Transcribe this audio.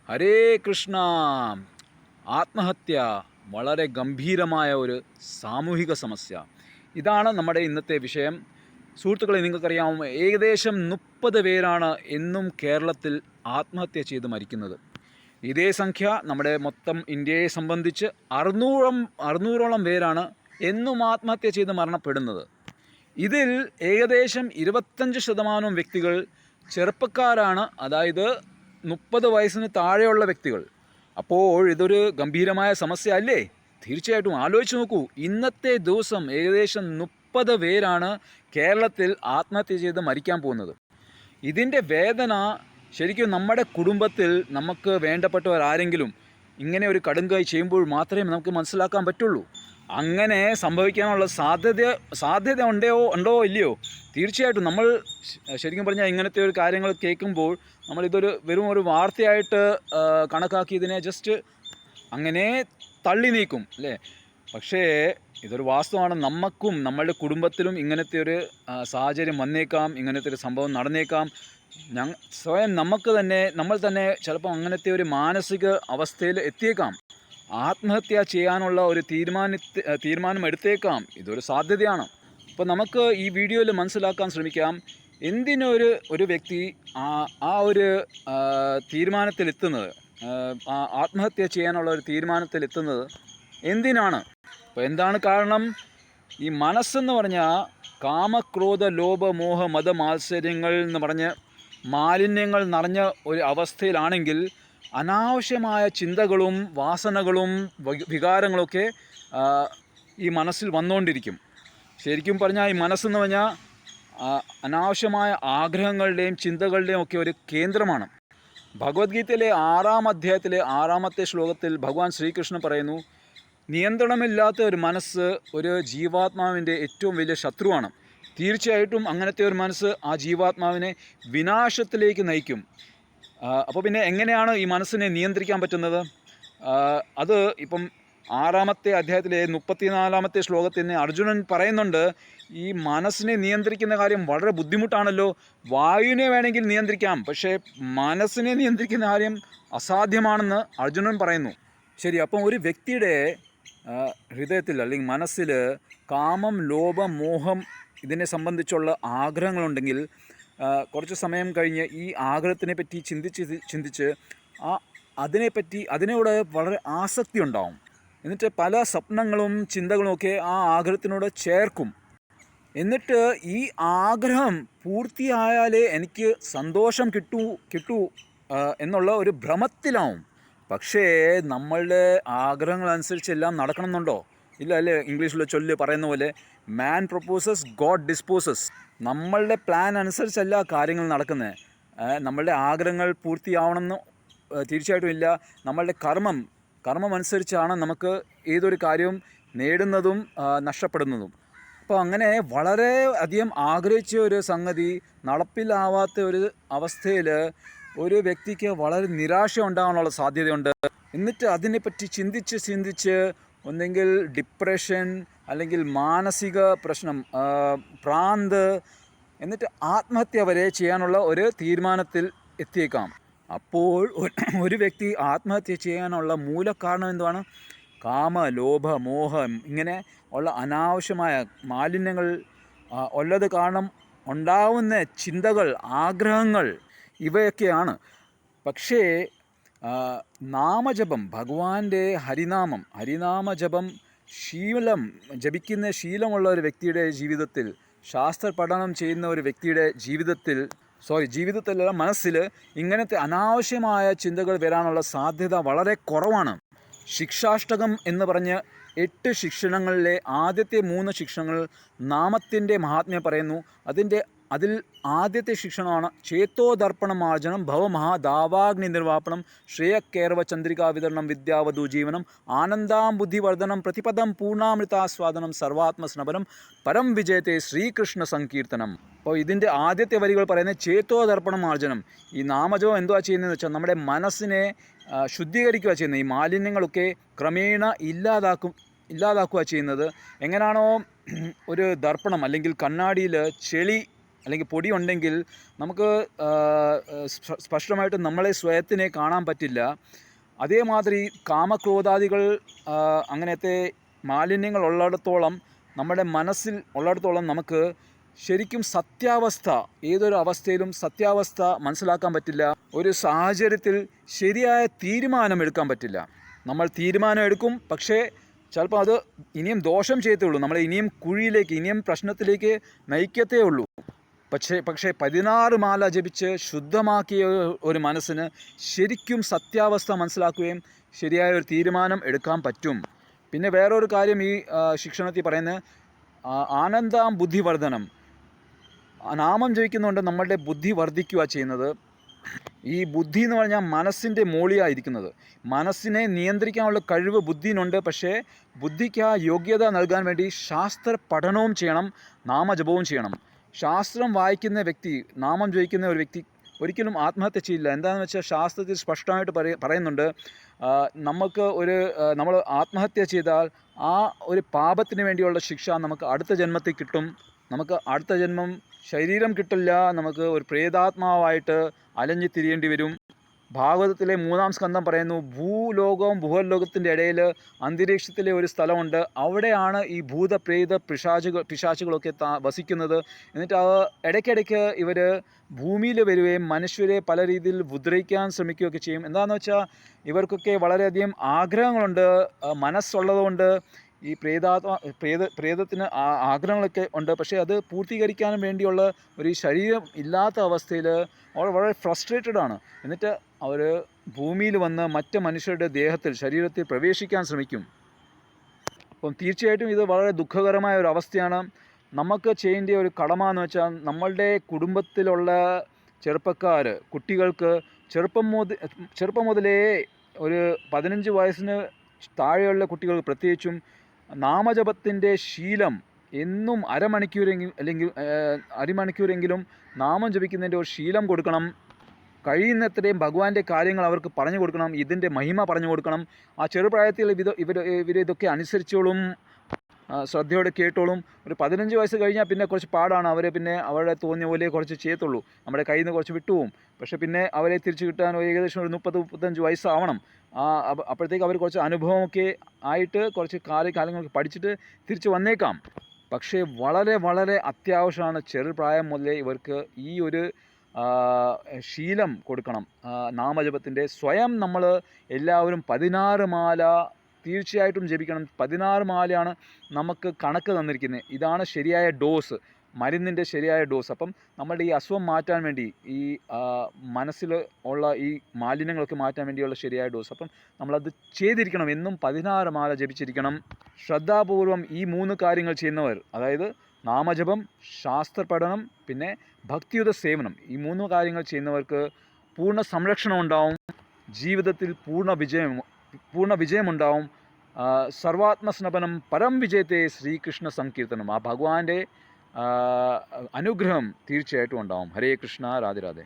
ഹരേ കൃഷ്ണ. ആത്മഹത്യ വളരെ ഗംഭീരമായ ഒരു സാമൂഹിക സമസ്യ. ഇതാണ് നമ്മുടെ ഇന്നത്തെ വിഷയം. സുഹൃത്തുക്കളെ, നിങ്ങൾക്കറിയാം, ഏകദേശം 30 പേരാണ് എന്നും കേരളത്തിൽ ആത്മഹത്യ ചെയ്ത് മരിക്കുന്നത്. ഇതേ സംഖ്യ നമ്മുടെ മൊത്തം ഇന്ത്യയെ സംബന്ധിച്ച് 600ഓളം പേരാണ് എന്നും ആത്മഹത്യ ചെയ്ത് മരണപ്പെടുന്നത്. ഇതിൽ ഏകദേശം 25% വ്യക്തികൾ ചെറുപ്പക്കാരാണ്, അതായത് 30 വയസ്സിന് താഴെയുള്ള വ്യക്തികൾ. അപ്പോൾ ഇതൊരു ഗംഭീരമായ സമസ്യ അല്ലേ? തീർച്ചയായിട്ടും ആലോചിച്ച് നോക്കൂ. ഇന്നത്തെ ദിവസം ഏകദേശം 30 പേരാണ് കേരളത്തിൽ ആത്മഹത്യ ചെയ്ത് മരിക്കാൻ പോകുന്നത്. ഇതിൻ്റെ വേദന ശരിക്കും നമ്മുടെ കുടുംബത്തിൽ നമുക്ക് വേണ്ടപ്പെട്ടവർ ആരെങ്കിലും ഇങ്ങനെ ഒരു കടുംകൈ ചെയ്യുമ്പോൾ മാത്രമേ നമുക്ക് മനസ്സിലാക്കാൻ പറ്റുള്ളൂ. അങ്ങനെ സംഭവിക്കാനുള്ള സാധ്യത ഉണ്ടോ ഇല്ലയോ? തീർച്ചയായിട്ടും നമ്മൾ ശരിക്കും പറഞ്ഞാൽ ഇങ്ങനത്തെ ഒരു കാര്യങ്ങൾ കേൾക്കുമ്പോൾ നമ്മളിതൊരു വെറും ഒരു വാർത്തയായിട്ട് കണക്കാക്കി ഇതിനെ ജസ്റ്റ് അങ്ങനെ തള്ളി നീക്കും അല്ലേ? പക്ഷേ ഇതൊരു വാസ്തവമാണ്. നമുക്കും നമ്മളുടെ കുടുംബത്തിലും ഇങ്ങനത്തെ ഒരു സാഹചര്യം വന്നേക്കാം, ഇങ്ങനത്തെ ഒരു സംഭവം നടന്നേക്കാം. സ്വയം നമ്മൾ തന്നെ ചിലപ്പോൾ അങ്ങനത്തെ ഒരു മാനസിക അവസ്ഥയിൽ എത്തിയേക്കാം. ആത്മഹത്യ ചെയ്യാനുള്ള ഒരു തീരുമാനം എടുത്തേക്കാം. ഇതൊരു സാധ്യതയാണ്. അപ്പോൾ നമുക്ക് ഈ വീഡിയോയിൽ മനസ്സിലാക്കാൻ ശ്രമിക്കാം, എന്തിനൊരു വ്യക്തി ആ ഒരു തീരുമാനത്തിലെത്തുന്നത്, ആത്മഹത്യ ചെയ്യാനുള്ള ഒരു തീരുമാനത്തിലെത്തുന്നത് എന്തിനാണ്? അപ്പോൾ എന്താണ് കാരണം? ഈ മനസ്സെന്ന് പറഞ്ഞാൽ കാമക്രോധ ലോഭ മോഹ മത മാത്സര്യങ്ങൾ എന്ന് പറഞ്ഞ് മാലിന്യങ്ങൾ നിറഞ്ഞ ഒരു അവസ്ഥയിലാണെങ്കിൽ അനാവശ്യമായ ചിന്തകളും വാസനകളും വികാരങ്ങളൊക്കെ ഈ മനസ്സിൽ വന്നുകൊണ്ടിരിക്കും. ശരിക്കും പറഞ്ഞാൽ ഈ മനസ്സെന്ന് പറഞ്ഞാൽ അനാവശ്യമായ ആഗ്രഹങ്ങളുടെയും ചിന്തകളുടെയും ഒക്കെ ഒരു കേന്ദ്രമാണ്. ഭഗവത്ഗീതയിലെ 6-ാം അധ്യായത്തിലെ 6-ാമത്തെ ശ്ലോകത്തിൽ ഭഗവാൻ ശ്രീകൃഷ്ണൻ പറയുന്നു, നിയന്ത്രണമില്ലാത്ത ഒരു മനസ്സ് ഒരു ജീവാത്മാവിൻ്റെ ഏറ്റവും വലിയ ശത്രുവാണ്. തീർച്ചയായിട്ടും അങ്ങനത്തെ ഒരു മനസ്സ് ആ ജീവാത്മാവിനെ വിനാശത്തിലേക്ക് നയിക്കും. അപ്പോൾ പിന്നെ എങ്ങനെയാണ് ഈ മനസ്സിനെ നിയന്ത്രിക്കാൻ പറ്റുന്നത്? അത് ഇപ്പം 6-ാമത്തെ അധ്യായത്തിലെ 34-ാമത്തെ ശ്ലോകത്തിൽ നിന്ന് അർജുനൻ പറയുന്നുണ്ട്, ഈ മനസ്സിനെ നിയന്ത്രിക്കുന്ന കാര്യം വളരെ ബുദ്ധിമുട്ടാണല്ലോ. വായുവിനെ വേണമെങ്കിൽ നിയന്ത്രിക്കാം, പക്ഷേ മനസ്സിനെ നിയന്ത്രിക്കുന്ന കാര്യം അസാധ്യമാണെന്ന് അർജുനൻ പറയുന്നു. ശരി, അപ്പം ഒരു വ്യക്തിയുടെ ഹൃദയത്തിൽ അല്ലെങ്കിൽ മനസ്സിൽ കാമം, ലോഭം, മോഹം ഇതിനെ സംബന്ധിച്ചുള്ള ആഗ്രഹങ്ങളുണ്ടെങ്കിൽ കുറച്ച് സമയം കഴിഞ്ഞ് ഈ ആഗ്രഹത്തിനെ പറ്റി ചിന്തിച്ച് അതിനോട് വളരെ ആസക്തി ഉണ്ടാവും. എന്നിട്ട് പല സ്വപ്നങ്ങളും ചിന്തകളും ഒക്കെ ആ ആഗ്രഹത്തിനോട് ചേർക്കും. എന്നിട്ട് ഈ ആഗ്രഹം പൂർത്തിയായാലേ എനിക്ക് സന്തോഷം കിട്ടൂ എന്നുള്ള ഒരു ഭ്രമത്തിലാവും. പക്ഷേ നമ്മളുടെ ആഗ്രഹങ്ങളനുസരിച്ചെല്ലാം നടക്കണമെന്നുണ്ടോ? ഇല്ല അല്ലേ? ഇംഗ്ലീഷിലെ ചൊല്ല് പറയുന്ന പോലെ മാൻ പ്രൊപ്പോസസ് ഗോഡ് ഡിസ്പോസസ്. നമ്മളുടെ പ്ലാൻ അനുസരിച്ചല്ല കാര്യങ്ങൾ നടക്കുന്നത്. നമ്മളുടെ ആഗ്രഹങ്ങൾ പൂർത്തിയാവണമെന്ന് തീർച്ചയായിട്ടും ഇല്ല. നമ്മളുടെ കർമ്മം അനുസരിച്ചാണ് നമുക്ക് ഏതൊരു കാര്യവും നേടുന്നതും നഷ്ടപ്പെടുന്നതും. അപ്പോൾ അങ്ങനെ വളരെ അധികം ആഗ്രഹിച്ച ഒരു സംഗതി നടപ്പിലാവാത്ത ഒരു അവസ്ഥയിൽ ഒരു വ്യക്തിക്ക് വളരെ നിരാശ ഉണ്ടാകാനുള്ള സാധ്യതയുണ്ട്. എന്നിട്ട് അതിനെപ്പറ്റി ചിന്തിച്ച് ഒന്നെങ്കിൽ ഡിപ്രഷൻ, അല്ലെങ്കിൽ മാനസിക പ്രശ്നം, ഭ്രാന്ത്, എന്നിട്ട് ആത്മഹത്യ വരെ ചെയ്യാനുള്ള ഒരു തീരുമാനത്തിൽ എത്തിയേക്കാം. അപ്പോൾ ഒരു വ്യക്തി ആത്മഹത്യ ചെയ്യാനുള്ള മൂലകാരണം എന്താണ്? കാമ, ലോഭ, മോഹം ഇങ്ങനെ ഉള്ള അനാവശ്യമായ മാലിന്യങ്ങൾ ഉള്ളത് കാരണം ഉണ്ടാവുന്ന ചിന്തകൾ, ആഗ്രഹങ്ങൾ ഇവയൊക്കെയാണ്. പക്ഷേ നാമജപം, ഭഗവാന്റെ ഹരിനാമജപം ജപിക്കുന്ന ശീലമുള്ള ഒരു വ്യക്തിയുടെ ജീവിതത്തിൽ, ശാസ്ത്ര പഠനം ചെയ്യുന്ന ഒരു വ്യക്തിയുടെ ജീവിതത്തിലുള്ള മനസ്സിൽ ഇങ്ങനത്തെ അനാവശ്യമായ ചിന്തകൾ വരാനുള്ള സാധ്യത വളരെ കുറവാണ്. ശിക്ഷാഷ്ടകം എന്ന് പറഞ്ഞ് 8 ശിക്ഷണങ്ങളിലെ ആദ്യത്തെ 3 ശിക്ഷണങ്ങൾ നാമത്തിൻ്റെ മഹാത്മ്യം പറയുന്നു. അതിൽ ആദ്യത്തെ ശിക്ഷണമാണ് ചേത്തോദർപ്പണമാർജനം ഭവമഹാദാവാഗ്നി നിർവാപണം ശ്രേയക്കേർവ ചന്ദ്രികാ വിതരണം വിദ്യാവധു ജീവനം ആനന്ദാം ബുദ്ധിവർദ്ധനം പ്രതിപദം പൂർണ്ണാമൃതാസ്വാദനം സർവാത്മസ്നപനം പരം വിജയത്തെ ശ്രീകൃഷ്ണ സങ്കീർത്തനം. അപ്പോൾ ഇതിൻ്റെ ആദ്യത്തെ വരികൾ പറയുന്നത് ചേത്തോദർപ്പണമാർജനം. ഈ നാമജപം എന്തുവാ ചെയ്യുന്നതെന്ന് വെച്ചാൽ നമ്മുടെ മനസ്സിനെ ശുദ്ധീകരിക്കുക ചെയ്യുന്നത്. ഈ മാലിന്യങ്ങളൊക്കെ ക്രമേണ ഇല്ലാതാക്കുക ചെയ്യുന്നത്. എങ്ങനെയാണോ ഒരു ദർപ്പണം അല്ലെങ്കിൽ കണ്ണാടിയിൽ ചെളി അല്ലെങ്കിൽ പൊടി ഉണ്ടെങ്കിൽ നമുക്ക് സ്പഷ്ടമായിട്ട് നമ്മളെ സ്വയത്തിനെ കാണാൻ പറ്റില്ല. അതേമാതിരി കാമക്രോധാദികൾ അങ്ങനത്തെ മാലിന്യങ്ങൾ ഉള്ളിടത്തോളം, നമ്മുടെ മനസ്സിൽ ഉള്ളിടത്തോളം നമുക്ക് ശരിക്കും സത്യാവസ്ഥ, ഏതൊരു അവസ്ഥയിലും സത്യാവസ്ഥ മനസ്സിലാക്കാൻ പറ്റില്ല. ഒരു സാഹചര്യത്തിൽ ശരിയായ തീരുമാനമെടുക്കാൻ പറ്റില്ല. നമ്മൾ തീരുമാനം എടുക്കും, പക്ഷേ ചിലപ്പോൾ അത് ഇനിയും ദോഷം ചെയ്യത്തേ ഉള്ളൂ, നമ്മളെ ഇനിയും കുഴിയിലേക്ക്, ഇനിയും പ്രശ്നത്തിലേക്ക് നയിക്കത്തേ ഉള്ളൂ. പക്ഷേ 16 മാല ജപിച്ച് ശുദ്ധമാക്കിയ ഒരു മനസ്സിന് ശരിക്കും സത്യാവസ്ഥ മനസ്സിലാക്കുകയും ശരിയായ ഒരു തീരുമാനം എടുക്കാൻ പറ്റും. പിന്നെ വേറൊരു കാര്യം ഈ ശിക്ഷണത്തിൽ പറയുന്നത് ആനന്ദാം ബുദ്ധിവർദ്ധനം. നാമം ജപിക്കുന്നുണ്ട് നമ്മളുടെ ബുദ്ധി വർദ്ധിക്കുക ചെയ്യുന്നത്. ഈ ബുദ്ധി എന്ന് പറഞ്ഞാൽ മനസ്സിൻ്റെ മോളിയായിരിക്കുന്നത്. മനസ്സിനെ നിയന്ത്രിക്കാനുള്ള കഴിവ് ബുദ്ധിയിലുണ്ട്. പക്ഷേ ബുദ്ധിക്ക് ആ യോഗ്യത നൽകാൻ വേണ്ടി ശാസ്ത്ര പഠനവും ചെയ്യണം, നാമജപവും ചെയ്യണം. ശാസ്ത്രം വായിക്കുന്ന വ്യക്തി, നാമം ജപിക്കുന്ന ഒരു വ്യക്തി ഒരിക്കലും ആത്മഹത്യ ചെയ്യില്ല. എന്താണെന്ന് വെച്ചാൽ ശാസ്ത്രത്തിൽ സ്പഷ്ടമായിട്ട് പറയുന്നുണ്ട്, നമ്മൾ ആത്മഹത്യ ചെയ്താൽ ആ ഒരു പാപത്തിന് വേണ്ടിയുള്ള ശിക്ഷ നമുക്ക് അടുത്ത ജന്മത്തിൽ കിട്ടും. നമുക്ക് അടുത്ത ജന്മം ശരീരം കിട്ടില്ല, നമുക്ക് ഒരു പ്രേതാത്മാവായിട്ട് അലഞ്ഞു തിരിയേണ്ടി വരും. ഭാഗവതത്തിലെ 3-ാം സ്കന്ധം പറയുന്നു, ഭൂലോകവും ഭൂലോകത്തിൻ്റെ ഇടയിൽ അന്തരീക്ഷത്തിലെ ഒരു സ്ഥലമുണ്ട്, അവിടെയാണ് ഈ ഭൂതപ്രേത പിശാചുകളൊക്കെ വസിക്കുന്നത്. എന്നിട്ട് ഇടയ്ക്കിടയ്ക്ക് ഇവർ ഭൂമിയിൽ വരികയും മനുഷ്യരെ പല രീതിയിൽ ഉപദ്രവിക്കാൻ ശ്രമിക്കുകയൊക്കെ ചെയ്യും. എന്താണെന്ന് വെച്ചാൽ ഇവർക്കൊക്കെ വളരെയധികം ആഗ്രഹങ്ങളുണ്ട്, മനസ്സുള്ളതുകൊണ്ട്. ഈ പ്രേതത്തിന് ആഗ്രഹങ്ങളൊക്കെ ഉണ്ട്, പക്ഷേ അത് പൂർത്തീകരിക്കാൻ വേണ്ടിയുള്ള ഒരു ശരീരം ഇല്ലാത്ത അവസ്ഥയിൽ അവർ വളരെ ഫ്രസ്ട്രേറ്റഡ് ആണ്. എന്നിട്ട് അവർ ഭൂമിയിൽ വന്ന് മറ്റ് മനുഷ്യരുടെ ശരീരത്തിൽ പ്രവേശിക്കാൻ ശ്രമിക്കും. അപ്പം തീർച്ചയായിട്ടും ഇത് വളരെ ദുഃഖകരമായ ഒരു അവസ്ഥയാണ്. നമുക്ക് ചെയ്യേണ്ട ഒരു കടമ എന്ന് വെച്ചാൽ നമ്മളുടെ കുടുംബത്തിലുള്ള ചെറുപ്പക്കാർ, കുട്ടികൾക്ക് ചെറുപ്പം മുതലേ ഒരു 15 വയസ്സിന് താഴെയുള്ള കുട്ടികൾക്ക് പ്രത്യേകിച്ചും നാമജപത്തിൻ്റെ ശീലം എന്നും അരമണിക്കൂറെങ്കിലും നാമം ജപിക്കുന്നതിൻ്റെ ഒരു ശീലം കൊടുക്കണം. കഴിയുന്നത്രയും ഭഗവാന്റെ കാര്യങ്ങൾ അവർക്ക് പറഞ്ഞു കൊടുക്കണം, ഇതിൻ്റെ മഹിമ പറഞ്ഞു കൊടുക്കണം. ആ ചെറുപ്രായത്തിൽ ഇവരിതൊക്കെ അനുസരിച്ചോളും, ശ്രദ്ധയോടെ കേട്ടോളും. ഒരു 15 വയസ്സ് കഴിഞ്ഞാൽ പിന്നെ കുറച്ച് പാടാണ്. പിന്നെ അവരുടെ തോന്നിയ പോലെ കുറച്ച് ചെയ്യത്തുള്ളൂ, നമ്മുടെ കയ്യിൽ നിന്ന് കുറച്ച് വിട്ടുപോകും. പക്ഷേ പിന്നെ അവരെ തിരിച്ചു കിട്ടാൻ ഏകദേശം ഒരു 30-35 വയസ്സാവണം. അപ്പോഴത്തേക്ക് അവർ കുറച്ച് അനുഭവമൊക്കെ ആയിട്ട് കുറച്ച് കാലങ്ങളൊക്കെ പഠിച്ചിട്ട് തിരിച്ച് വന്നേക്കാം. പക്ഷേ വളരെ വളരെ അത്യാവശ്യമാണ് ചെറുപ്രായം മുതലേ ഇവർക്ക് ഈ ഒരു ശീലം കൊടുക്കണം, നാമജപത്തിൻ്റെ. സ്വയം നമ്മൾ എല്ലാവരും 16 മാല തീർച്ചയായിട്ടും ജപിക്കണം. 16 മാലയാണ് നമുക്ക് കണക്ക് തന്നിരിക്കുന്നത്. ഇതാണ് ശരിയായ ഡോസ്, മരുന്നിൻ്റെ ശരിയായ ഡോസ്. അപ്പം നമ്മളുടെ ഈ അസുഖം മാറ്റാൻ വേണ്ടി, ഈ മനസ്സിൽ ഉള്ള ഈ മാലിന്യങ്ങളൊക്കെ മാറ്റാൻ വേണ്ടിയുള്ള ശരിയായ ഡോസ്. അപ്പം നമ്മളത് ചെയ്തിരിക്കണം, എന്നും 16 മാല ജപിച്ചിരിക്കണം. ശ്രദ്ധാപൂർവം ഈ 3 കാര്യങ്ങൾ ചെയ്യുന്നവർ, അതായത് നാമജപം, ശാസ്ത്രപഠനം, പിന്നെ ഭക്തിയുത സേവനം, ഈ 3 കാര്യങ്ങൾ ചെയ്യുന്നവർക്ക് പൂർണ്ണ സംരക്ഷണം ഉണ്ടാവും, ജീവിതത്തിൽ പൂർണ്ണ വിജയമുണ്ടാവും. സർവാത്മസ്നപനം പരം വിജയത്തെ ശ്രീകൃഷ്ണ സങ്കീർത്തനം. ആ ഭഗവാന്റെ അനുഗ്രഹം തീർച്ചയായിട്ടും ഉണ്ടാവും. ഹരേ കൃഷ്ണ, രാധേ രാധേ.